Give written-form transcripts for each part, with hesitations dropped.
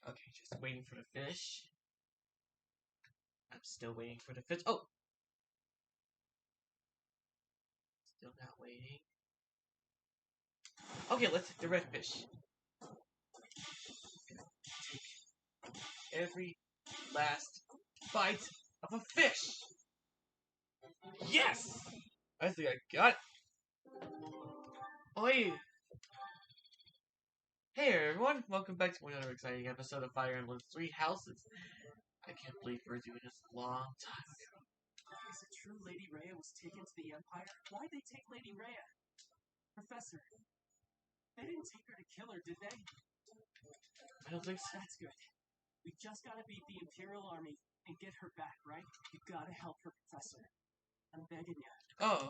Okay, just waiting for the fish. I'm still waiting for the fish. Oh! Still not waiting. Okay, let's hit the red fish. Take every last bite of a fish! Yes! I think I got it. Oi! Hey everyone, welcome back to another exciting episode of Fire Emblem Three Houses. I can't believe we're doing this a long time ago. Is it true Lady Rhea was taken to the Empire? Why'd they take Lady Rhea? Professor, they didn't take her to kill her, did they? I don't think so. That's good. We just gotta beat the Imperial Army and get her back, right? You gotta help her, Professor. I'm begging you. Oh,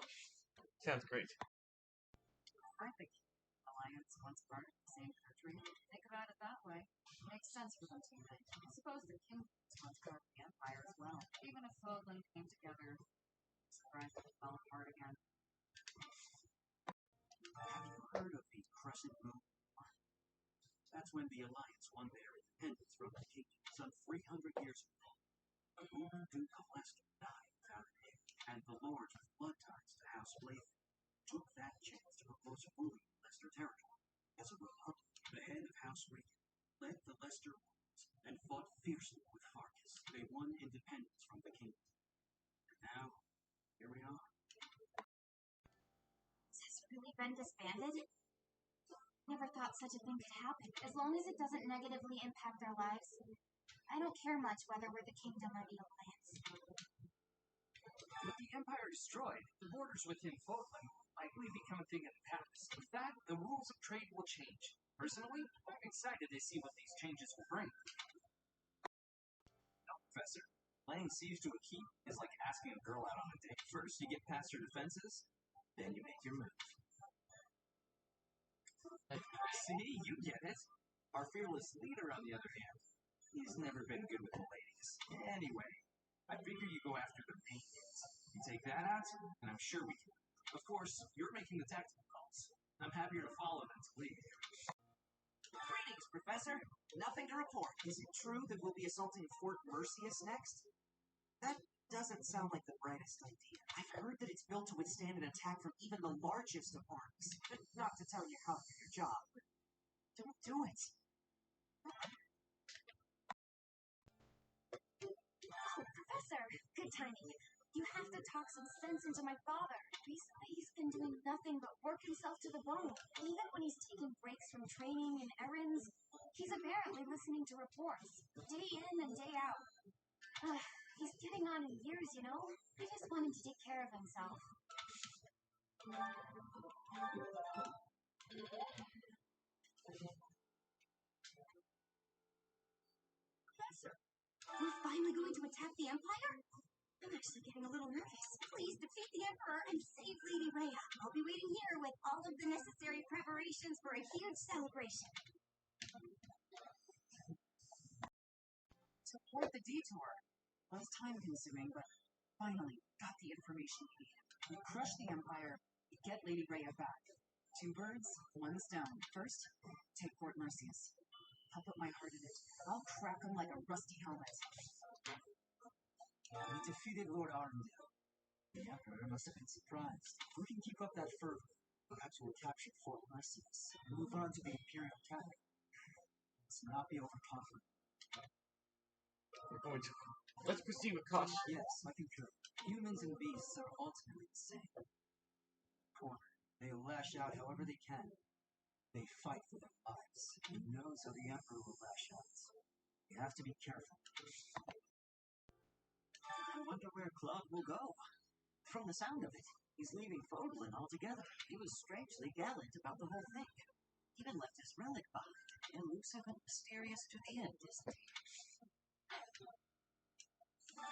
sounds great. Aren't the Alliance once part of the same country? Think about it that way. Makes sense for them to unite. I suppose the King was once part of the Empire as well. Even if Fogland came together, surprised it fell apart again. Have you heard of the Crescent Moon? That's when the Alliance won their independence from the Kingdom some 300 years ago. The Golden Duke of Leicester died without an heir, and the Lords with blood ties to House Blaythe took that chance to propose ruling Leicester territory. As a result, the head of House Regan led the Leicester Wars and fought fiercely with Farkas. They won independence from the kingdom. And now, here we are. Has this really been disbanded? Never thought such a thing could happen, as long as it doesn't negatively impact our lives. I don't care much whether we're the Kingdom or the Alliance. With the Empire destroyed, the borders within Fogland will likely become a thing of the past. With that, the rules of trade will change. Personally, I'm excited to see what these changes will bring. No, Professor. Laying siege to a keep is like asking a girl out on a date. First, you get past her defenses, then you make your move. See, you get it. Our fearless leader, on the other hand, he's never been good with the ladies. Anyway, I figure you go after the main hits. You take that out, and I'm sure we can. Of course, you're making the tactical calls. I'm happier to follow than to lead. Greetings, Professor. Nothing to report. Is it true that we'll be assaulting Fort Mercius next? That doesn't sound like the brightest idea. I've heard that it's built to withstand an attack from even the largest of armies. Not to tell you how to do your job, but don't do it. Oh, Professor! Good timing. You have to talk some sense into my father. Recently, he's been doing nothing but work himself to the bone. Even when he's taking breaks from training and errands, he's apparently listening to reports, day in and day out. He's getting on in years, you know? I just want him to take care of himself. Professor, we're finally going to attack the Empire? I'm actually getting a little nervous. Please defeat the Emperor and save Lady Rhea. I'll be waiting here with all of the necessary preparations for a huge celebration. Support the detour. Well, it's time-consuming, but finally got the information we needed. We crush the Empire, we get Lady Rhea back. 2 birds, 1 stone. First, take Fort Mercius. I'll put my heart in it. I'll crack him like a rusty helmet. We defeated Lord Arundel. The Emperor must have been surprised. If we can keep up that fervor, perhaps we'll capture Fort Mercius and move on to the Imperial capital. Let's not be overconfident. We're going to. Let's proceed with caution. Yes, I concur. Humans and beasts are ultimately the same. Cornered, they lash out however they can. They fight for their lives. Who knows how the Emperor will lash out? You have to be careful. I wonder where Claude will go. From the sound of it, he's leaving Fogland altogether. He was strangely gallant about the whole thing. Even left his relic behind. Elusive and mysterious to the end, isn't he?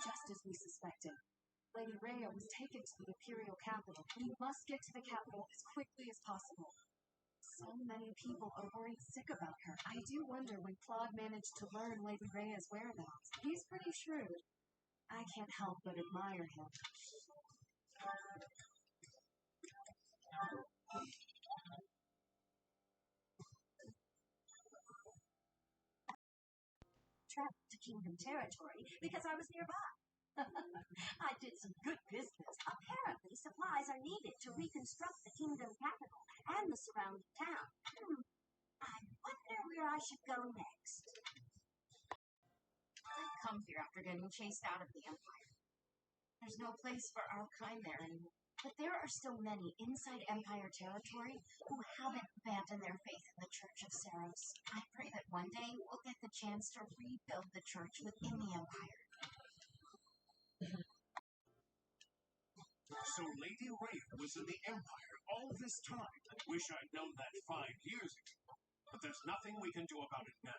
Just as we suspected, Lady Rhea was taken to the Imperial capital. We must get to the capital as quickly as possible. So many people are worried sick about her. I do wonder when Claude managed to learn Lady Rhea's whereabouts. He's pretty shrewd. I can't help but admire him. travel to Kingdom territory because I was nearby. I did some good business. Apparently, supplies are needed to reconstruct the Kingdom capital and the surrounding town. I wonder where I should go next. I come here after getting chased out of the Empire. There's no place for our kind there anymore. But there are still many inside Empire territory who haven't abandoned their faith in the Church of Saros. I pray that one day we'll get the chance to rebuild the church within the Empire. So Lady Rhea was in the Empire all this time. Wish I'd known that 5 years ago. But there's nothing we can do about it now.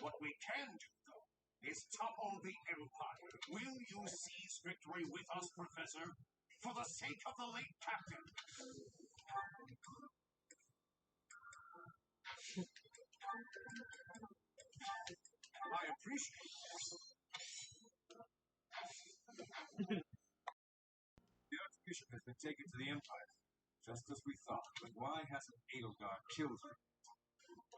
What we can do, though, is topple the Empire. Will you seize victory with us, Professor? For the sake of the late captain. I appreciate this. The Archbishop has been taken to the Empire, just as we thought. But why hasn't Edelgard killed her?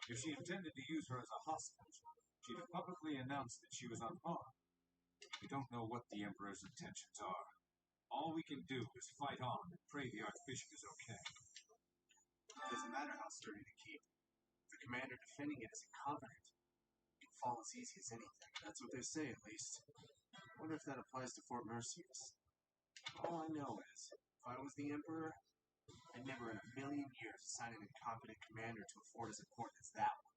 If she intended to use her as a hostage, she'd have publicly announced that she was unharmed. We don't know what the Emperor's intentions are. All we can do is fight on and pray the Archbishop is okay. It doesn't matter how sturdy the keep. The commander defending it is a covenant. It can fall as easy as anything. That's what they say, at least. I wonder if that applies to Fort Mercius. All I know is, if I was the Emperor, I'd never in a million years assign an incompetent commander to a fort as important as that one.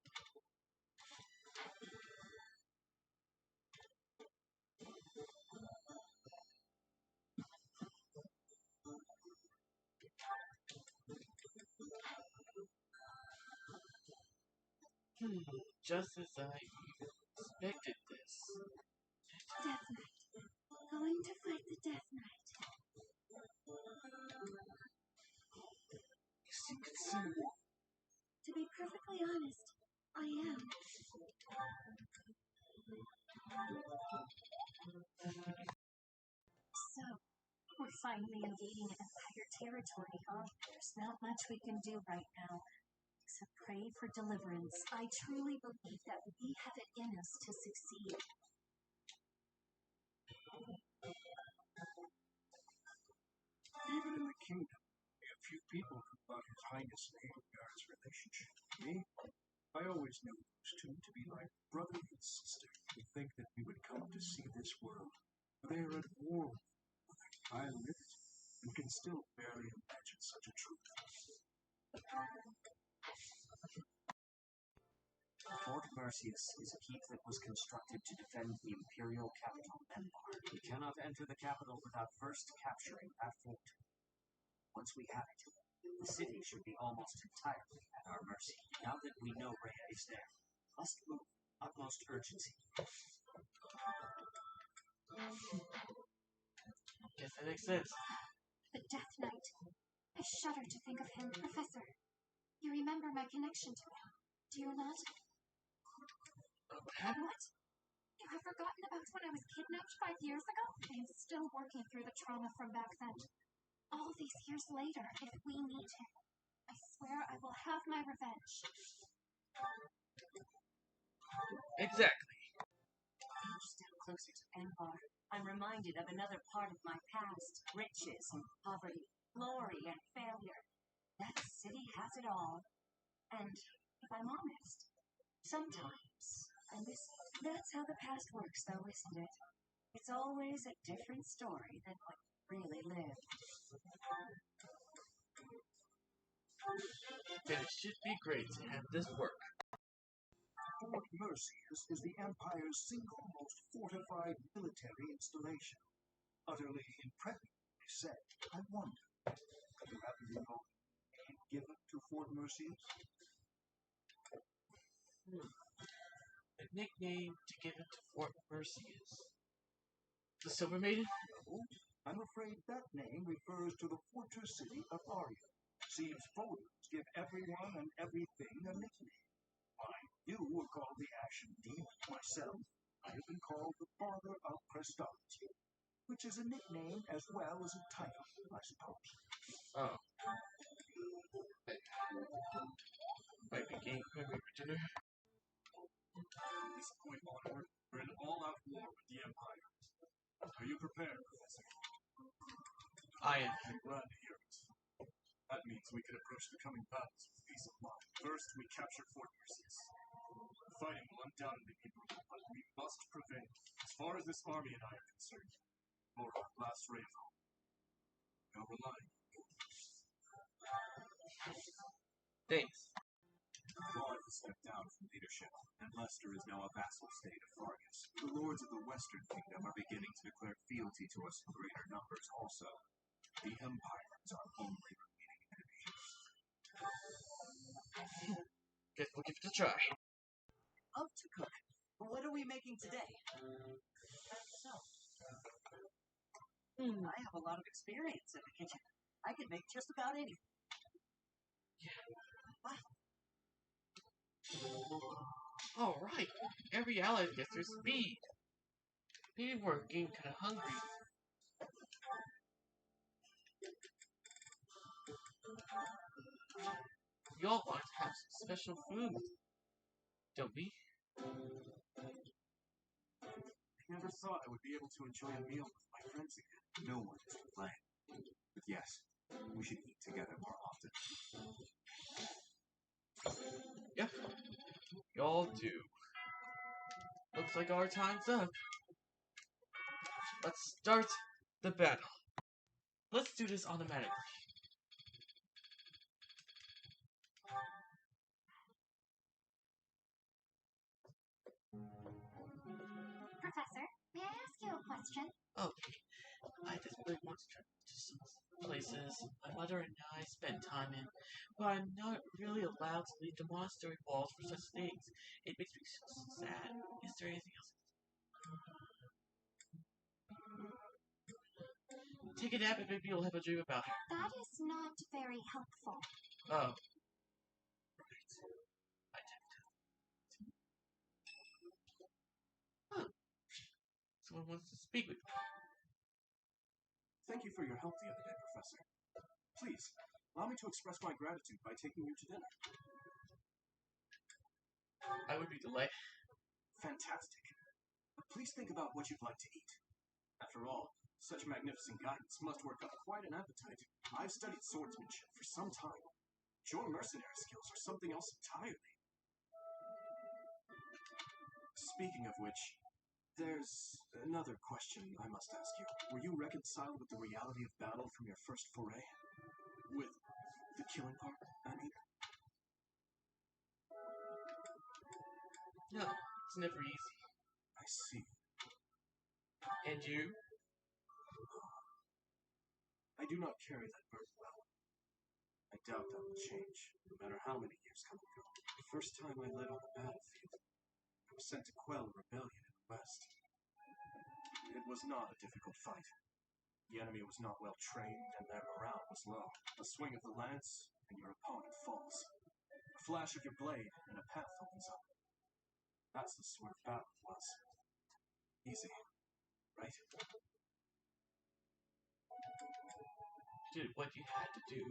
Just as I even expected this. Death Knight. Going to fight the Death Knight. You seem concerned. To be perfectly honest, I am. So, we're finally invading Empire territory, huh? There's not much we can do right now, except pray for deliverance. I truly believe that we have it in us to succeed. Even in the kingdom, we have few people who thought His Highness and Edelgard's relationship with me. I always knew those two to be like brother and sister. We think that we would come to see this world. They are at war with one another. I live it, and can still barely imagine such a truth. Fort Mercius is a keep that was constructed to defend the imperial capital Empire. We cannot enter the capital without first capturing that fort. Once we have it, the city should be almost entirely at our mercy. Now that we know Rhea is there, must move with utmost urgency. Guess that makes sense. The Death Knight. I shudder to think of him, Professor. You remember my connection to him, do you not? What? You have forgotten about when I was kidnapped 5 years ago? I am still working through the trauma from back then. All these years later, if we meet him, I swear I will have my revenge. Exactly. Each step closer to Empire, I'm reminded of another part of my past. Riches and poverty, glory and failure. That city has it all. And, if I'm honest, sometimes I miss it. That's how the past works, though, isn't it? It's always a different story than what really lived. Then it should be great to have this work. Fort Mercius is the Empire's single most fortified military installation. Utterly impregnable, they say. I wonder, do you happen to know the name given to Fort Mercius? A nickname to give it to Fort Mercius. The Silver Maiden? No, I'm afraid that name refers to the fortress city of Aria. Seems folders give everyone and everything a nickname. Mine, you were called the Ashen Demon. Myself, I have been called the Father of Christology, which is a nickname as well as a title, I suppose. Oh. Might be game, maybe for dinner. At this point onward, we're all-out war with the Empire. Are you prepared, Professor? I am. I'm glad to hear it. That means we can approach the coming battles with peace of mind. First, we capture Fort Merceus. The fighting will undoubtedly be brutal, but we must prevail. As far as this army and I are concerned, you're our last ray of hope. Now rely on you. Thanks. Claude has stepped down from leadership, and Lester is now a vassal state of Fargus. The lords of the Western Kingdom are beginning to declare fealty to us in greater numbers also. The Empire is our only remaining enemy. Guess we'll give it a try. Love to cook. What are we making today? I have a lot of experience in the kitchen. I could make just about anything. Alright, every ally gets their speed. Maybe we're getting kinda hungry. We all want to have some special food, don't we? I never thought I would be able to enjoy a meal with my friends again. No one is to blame. But yes, we should eat together more often. Yep, we all do. Looks like our time's up. Let's start the battle. Let's do this automatically. Professor, may I ask you a question? Okay, I just really want to travel to some places my mother and I spent time in, but I'm not really allowed to leave the monastery walls for such things. It makes me so sad. Is there anything else? Take a nap and maybe you'll have a dream about her. That is not very helpful. Oh. Right. I did. Huh. Someone wants to speak with me. Thank you for your help the other day, Professor. Please, allow me to express my gratitude by taking you to dinner. I would be delighted. Fantastic. But please think about what you'd like to eat. After all, such magnificent guidance must work up quite an appetite. I've studied swordsmanship for some time. Your mercenary skills are something else entirely. Speaking of which, there's another question I must ask you. Were you reconciled with the reality of battle from your first foray? With the killing part, I mean? No, it's never easy. I see. And you? I do not carry that burden well. I doubt that will change, no matter how many years come and go. The first time I led on the battlefield, I was sent to quell a rebellion in the West. It was not a difficult fight. The enemy was not well trained, and their morale was low. A swing of the lance, and your opponent falls. A flash of your blade, and a path opens up. That's the sort of battle it was. Easy, right? Did what you had to do.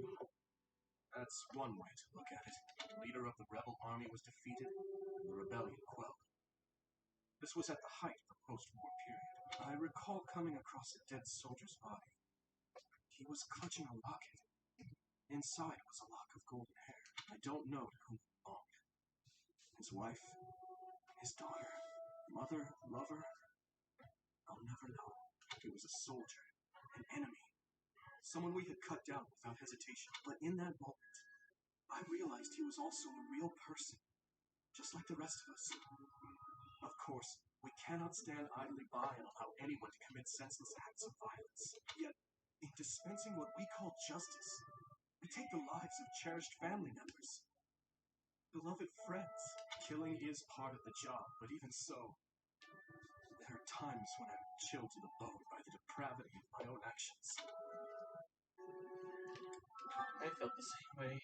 That's one way to look at it. The leader of the rebel army was defeated, and the rebellion quelled. This was at the height of the post-war period. I recall coming across a dead soldier's body. He was clutching a locket. Inside was a lock of golden hair. I don't know to whom it belonged. His wife, his daughter, mother, lover. I'll never know. He was a soldier, an enemy, someone we had cut down without hesitation. But in that moment, I realized he was also a real person, just like the rest of us. Of course, we cannot stand idly by and allow anyone to commit senseless acts of violence. Yet, in dispensing what we call justice, we take the lives of cherished family members, beloved friends. Killing is part of the job, but even so, there are times when I'm chilled to the bone by the depravity of my own actions. I felt the same way.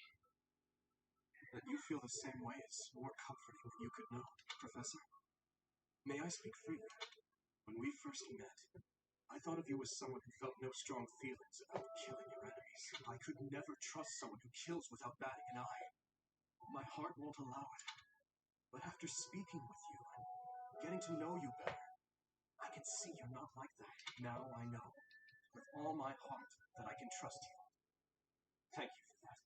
That you feel the same way is more comforting than you could know, Professor. May I speak freely? When we first met, I thought of you as someone who felt no strong feelings about killing your enemies. I could never trust someone who kills without batting an eye. My heart won't allow it. But after speaking with you and getting to know you better, I can see you're not like that. Now I know, with all my heart, that I can trust you. Thank you for that.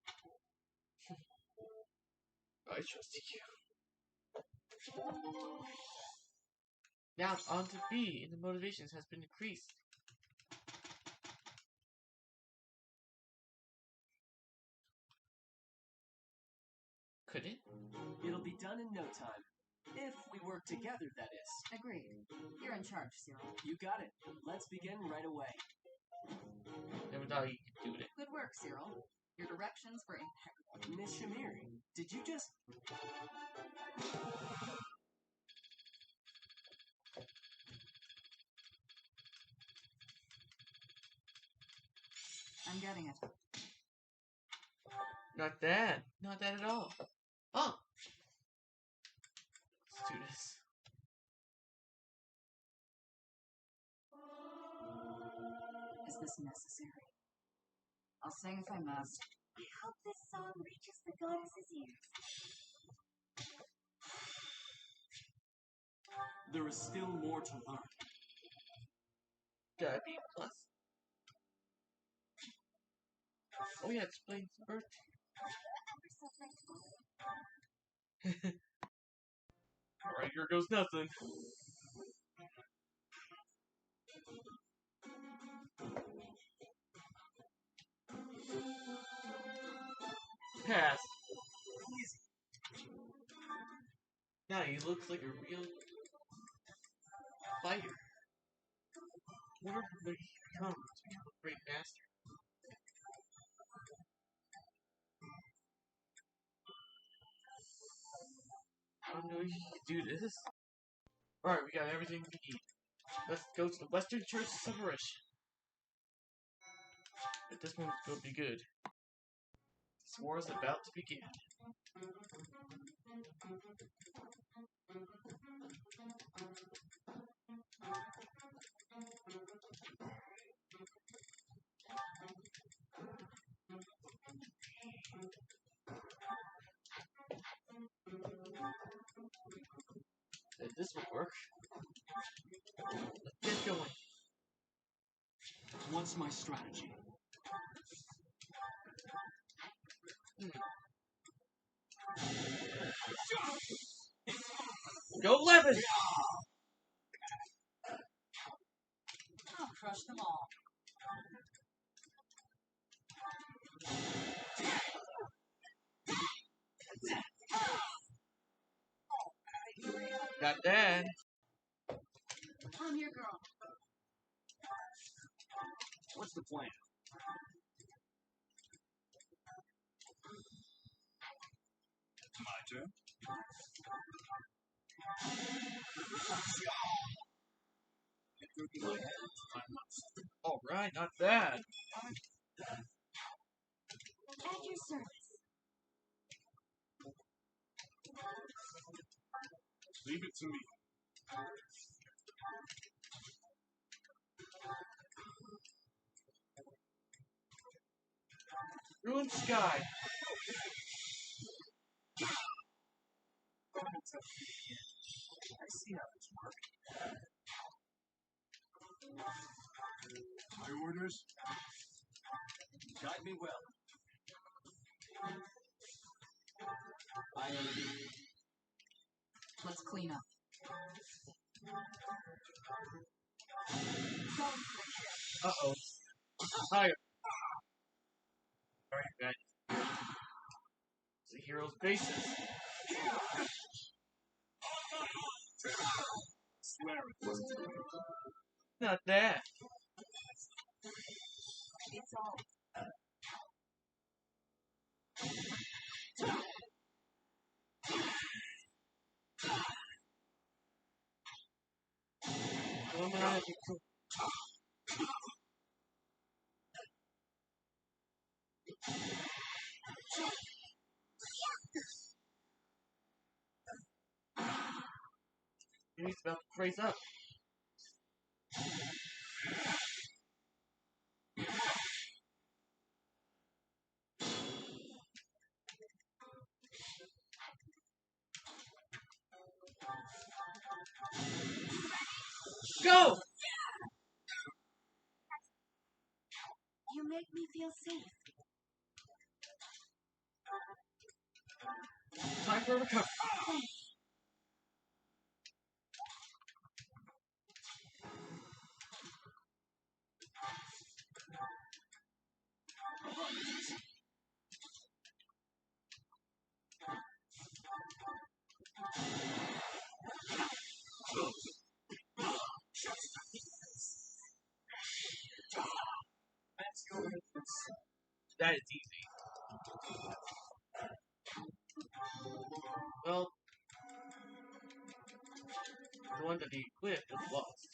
I trusted you. Now on to B, and the motivations has been increased. Could it? It'll be done in no time. If we work together, that is. Agreed. You're in charge, Cyril. You got it. Let's begin right away. Never thought you could do it. Good work, Cyril. Your directions were impeccable. Miss Shamiri, did you just... I'm getting it. Not that. Not that at all. Oh! Let's do this. Is this necessary? I'll sing if I must. I hope this song reaches the goddess's ears. There is still more to learn. Gotta be plus. Oh yeah, it's Blaine's birthday. Alright, here goes nothing. Pass. Now he looks like a real fighter. What if he becomes a great master? I don't know if you can do this. Alright, we got everything we need. Let's go to the Western Church Separation. But this one's gonna be good. This war is about to begin. This will work. Let's get going. What's my strategy? Go 11! I'll crush them all. Got that. I'm your girl. What's the plan? My turn? It could be my hand if I must. Alright, not bad. At your service. Leave it to me. Ruined Sky. I see how this works. My orders? Guide me well. I am... Let's clean up. Uh-oh. Fire. Alright, guys. It's the hero's basis. Swear it wasn't me. Not that. It's all. He's about to praise up. Go! You make me feel safe. Time for recovery. That is easy. Well, the one that he equipped is lost.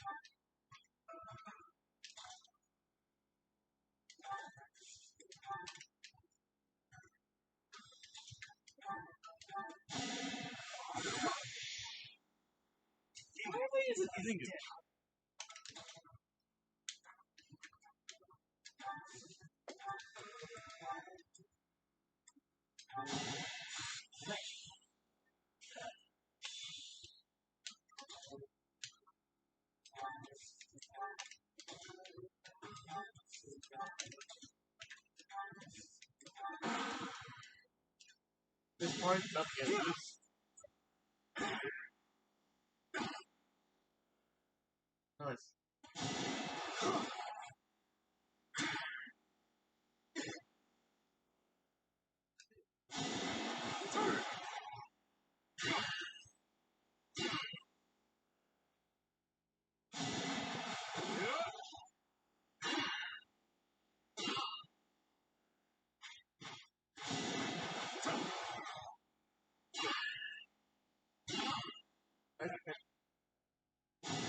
Apparently isn't using it. This part is up here. Nice.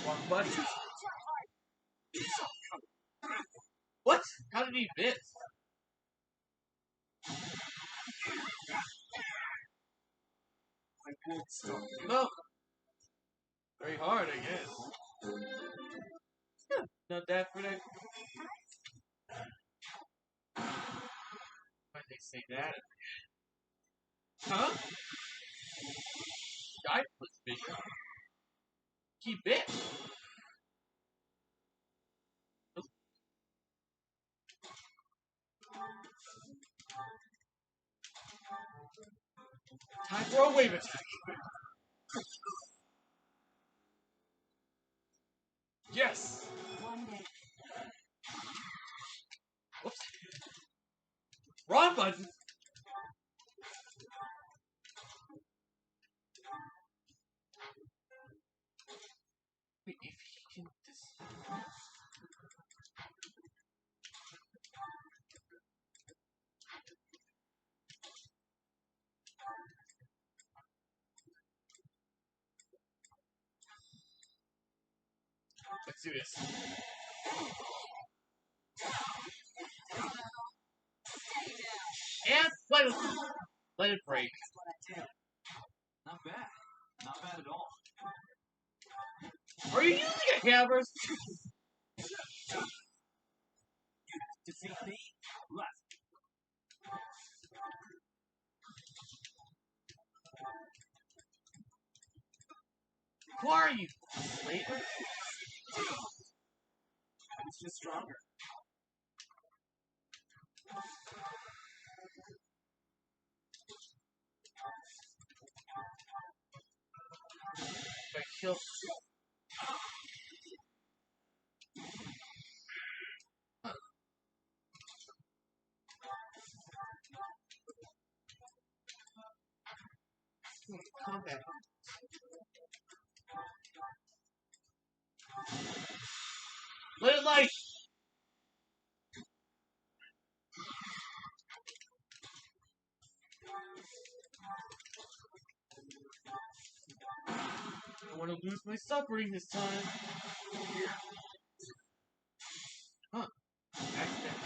Wrong button. What? How did he miss? I won't stop you. No. Very hard, I guess. Not that for that. Why'd they say that? Huh? Dive was bigger. He bit. Time for a wave attack. Yes. One day. Whoops. Wrong button. Wait, if he can just... Let's do this. And let it break. That's what I do. Not bad. Not bad at all. Are you using a hammer? You defeat me? Left. Who are you? Slater? I was just stronger. If I kill... Combat. Let it light! I want to lose my suffering this time. Huh. Accident.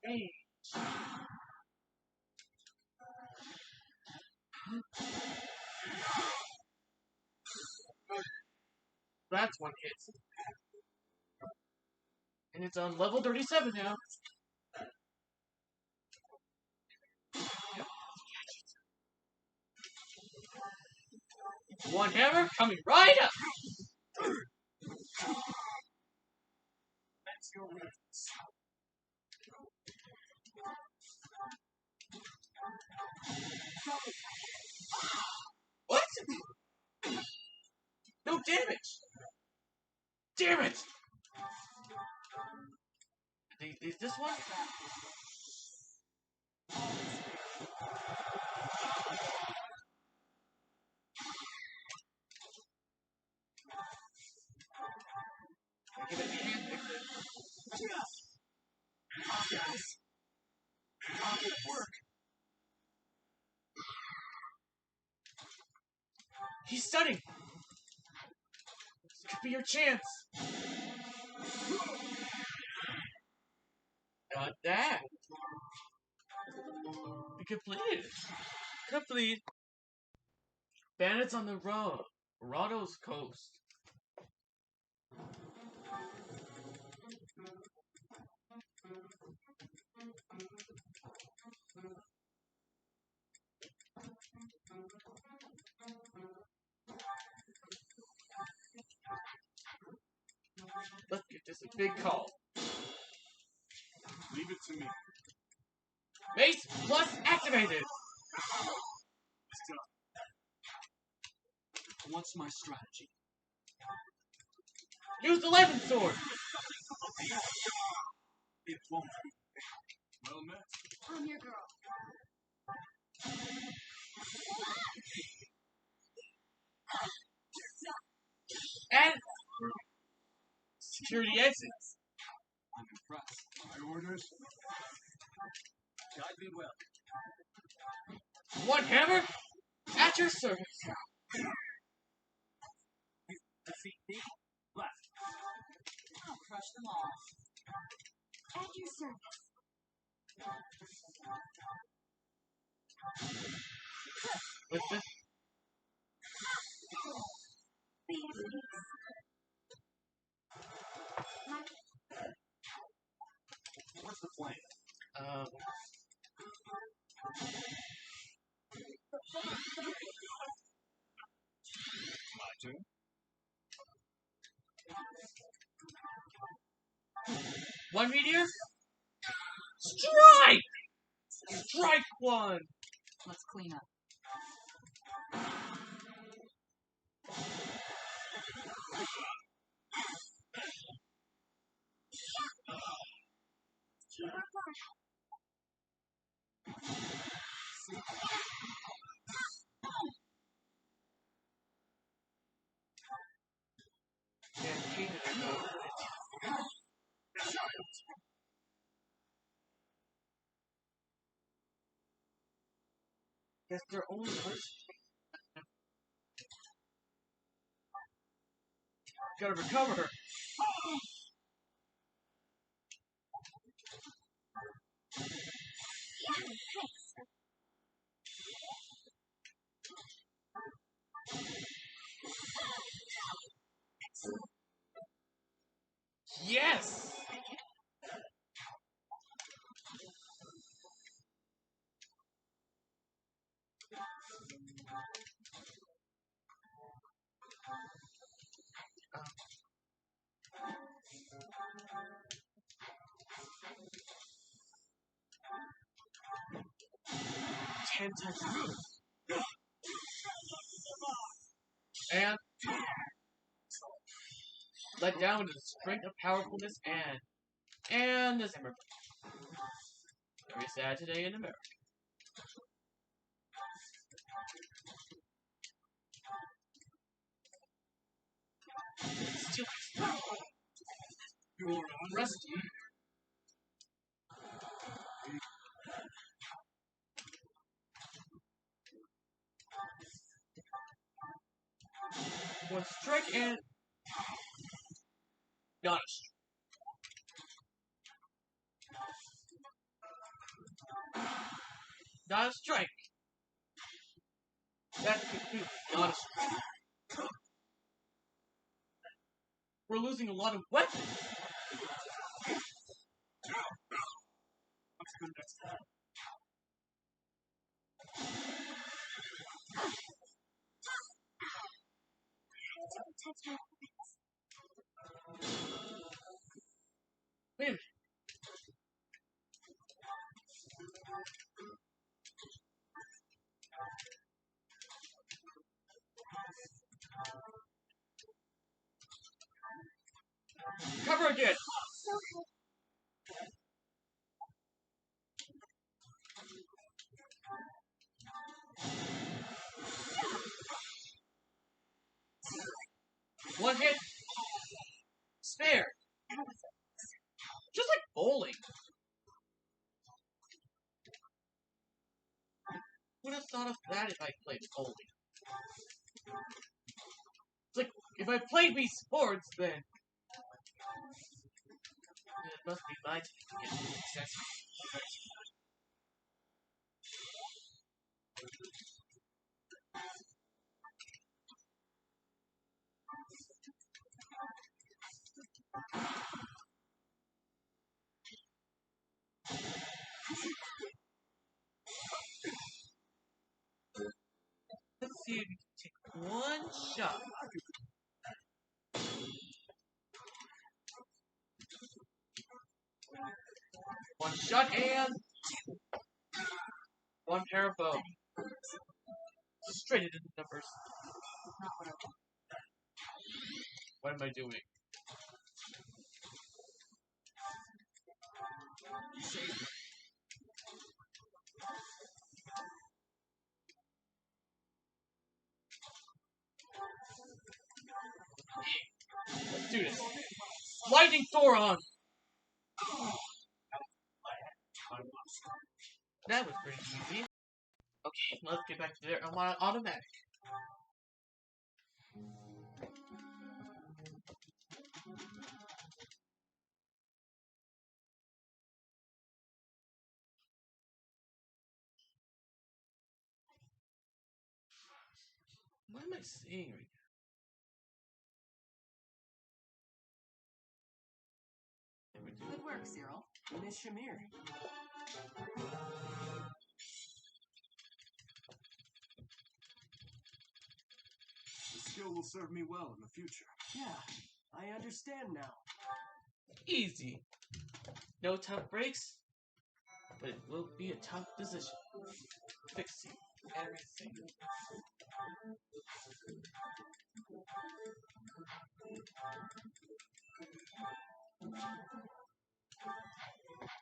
Hey. That's one hit. And it's on level 37 now. One hammer coming right up. That's your weakness. What? No damage. Damn it. Is this one? Give it a hand. Yes. How did it work? He's stunning. This could be your chance. Got that. We completed. Complete. Bandits on the road. Rado's coast. Let's get this a big call. Leave it to me. Mace plus activated. It's done. What's my strategy? Use the Levin sword. It won't be. Well met. I'm your girl. And security exits. I'm impressed. My orders? Guide me well. One hammer at your service. Defeat me. Left. I'll crush them all. At your service. With the Please. What's the plan? My turn. one meteor. Strike! Strike one! Let's clean up. Yeah, cheated it though. Guess their own person. Gotta recover her. Yes! Ten times the and let down with the strength of powerfulness and the Zimmer. Very sad today in America. Still You're rusty. One strike and not a strike. Not a strike. That's confusing. Not a strike. We're losing a lot of weapons. What's the next step? protects my weapons. Wait a minute. Cover again! One hit! Spare! Just like bowling. Who would have thought of that if I played bowling? It's like, if I played Wii Sports, then it must be my team to get success. Let's see if we can take one shot. One shot and one pair of bow. Straight into the numbers. What am I doing? Let's do this. Lightning Thoron! That was pretty easy. Okay, let's get back to their automatic. What am I saying right now? Good work, Cyril. Miss Shamir. The skill will serve me well in the future. Yeah, I understand now. Easy. No tough breaks, but it will be a tough decision. Fixing everything.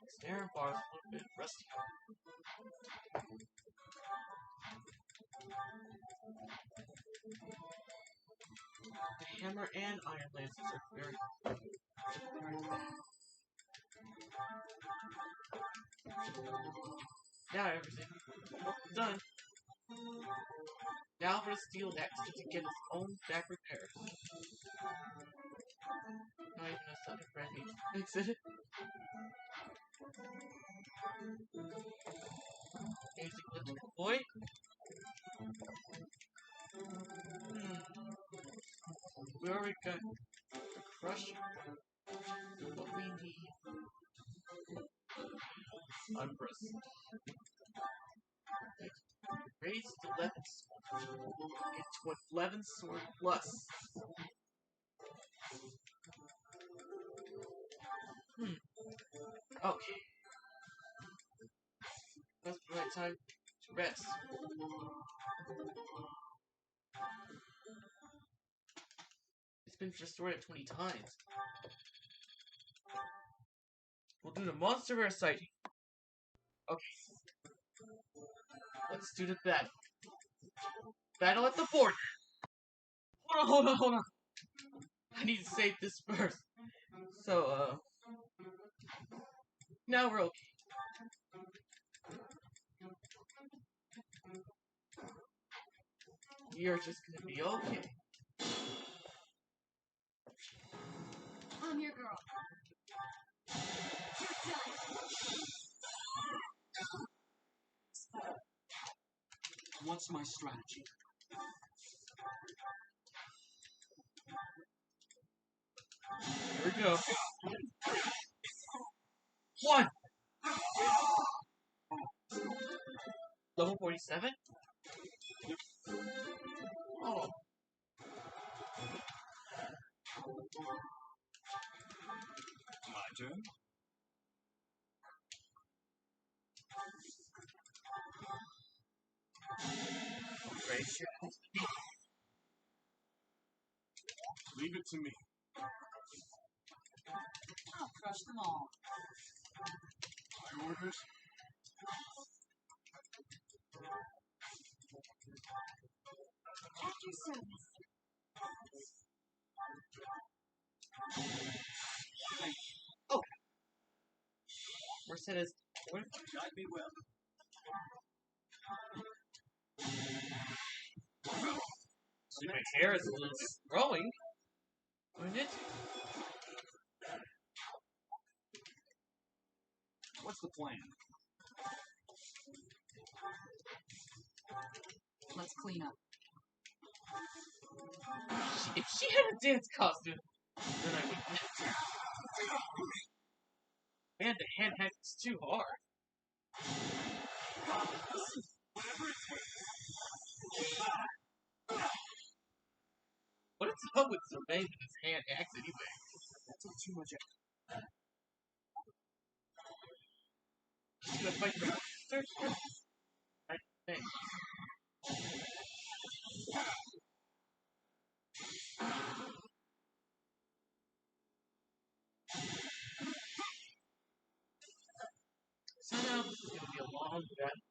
This air bar is a little bit rusty. The hammer and iron lances are very bad. Now everything done. Now for the steel next to get its own back repaired. Not even a second ready. Exit. Using elliptical void. We already got the crusher. What we need. Unpress. Raise the 11 sword into an 11 sword plus. Okay. That's the right time to rest. It's been restored 20 times. We'll do the monster rare sighting. Okay. Let's do the battle. Battle at the border. Hold on. I need to save this first. So, now we're okay. You're just gonna be okay. I'm your girl. You're done. What's my strategy? Here we go. One! Level 47? Oh. turn. Leave it to me. I'll crush them all. My orders. At your service. Oh! Mercedes, what if Guide me well. see, my hair is a little bit growing? Isn't it? What's the plan? Let's clean up. If she had a dance costume, then I would. Man, the hand hack is too hard. What is up with Survey with his hand hacks anyway? That's not too much. She's gonna fight the monster? I think. So now this is gonna be a long battle.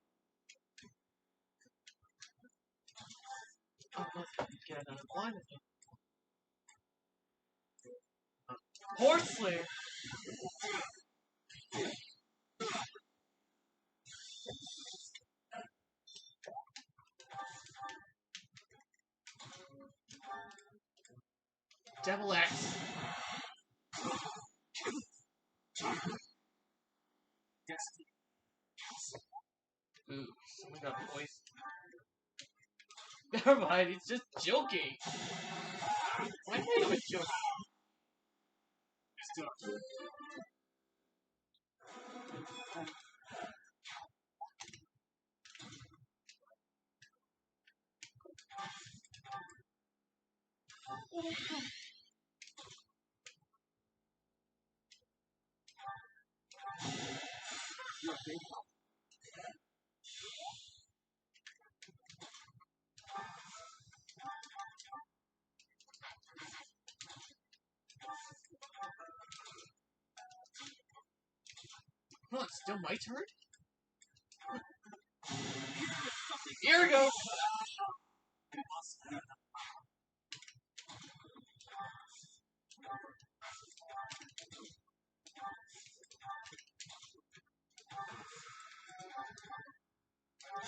Oh, let's get another line with him. Horse Slayer! Devil Axe. Destiny. Ooh, someone got poisoned. Never mind, he's just joking. Why did he was joking? It's done. Oh, it's still my turn? Here we go!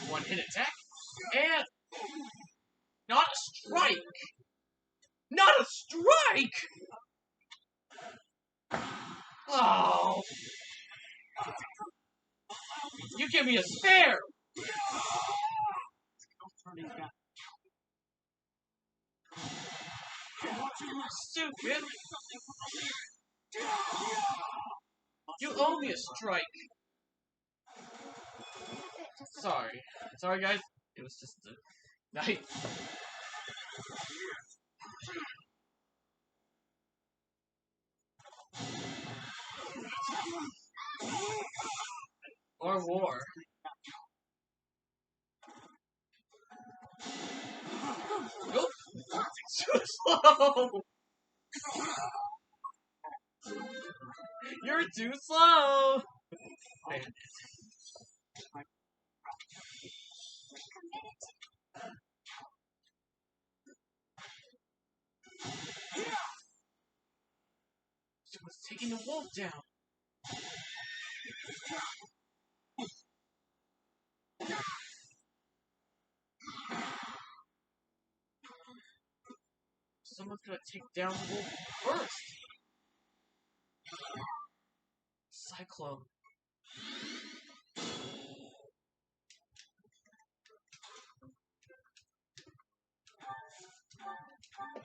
One hit attack, and not a strike! Not a strike! Oh! You give me a spare! Stupid! You owe me a strike! Sorry. Sorry, guys. It was just a night. Or war. Nope. Too slow. You're too slow. Man. Someone's taking the wolf down. Someone's gonna take down the wolf first. Cyclone.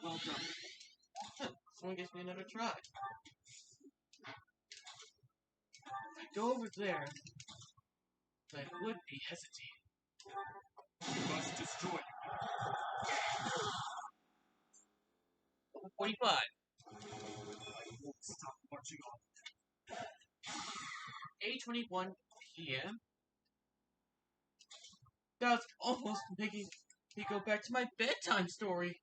Well done. Huh, someone gives me another try. If I go over there, I would be hesitating. We must destroy it. 45. I won't stop marching on. 8:21 p.m. That's almost making me go back to my bedtime story.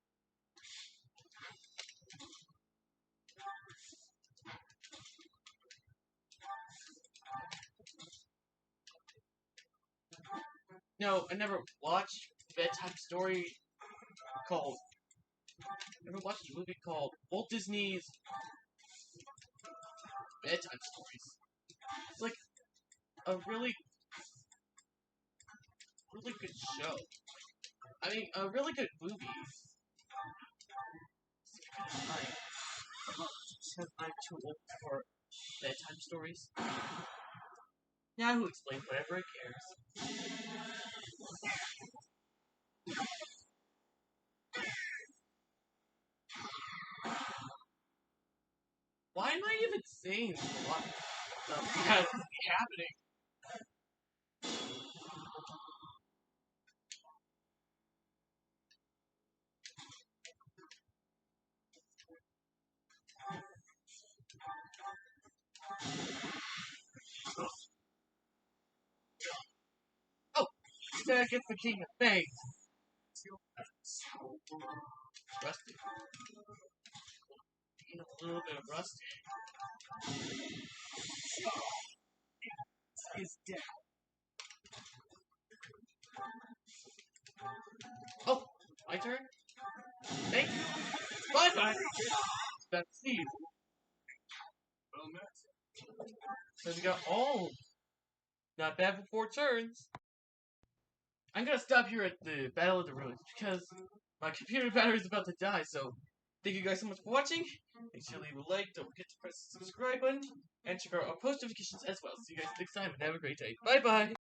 No, I never watched a bedtime story called. I never watched a movie called Walt Disney's Bedtime Stories. It's like a really good show. I mean, a really good movie. Because I'm too old for bedtime stories. Now who explains whatever it cares. Why am I even saying a lot of stuff that is happening? Oh, there gets the king of things. Rusty. A little bit of rusty. Is dead. Oh, my turn? Thank you. Bye-bye. That's Steve. Well met. So we got not bad for 4 turns. I'm gonna stop here at the Battle of the Ruins because my computer battery is about to die, so thank you guys so much for watching. Make sure to leave a like, don't forget to press the subscribe button, and check out our post notifications as well. See you guys next time, and have a great day. Bye bye!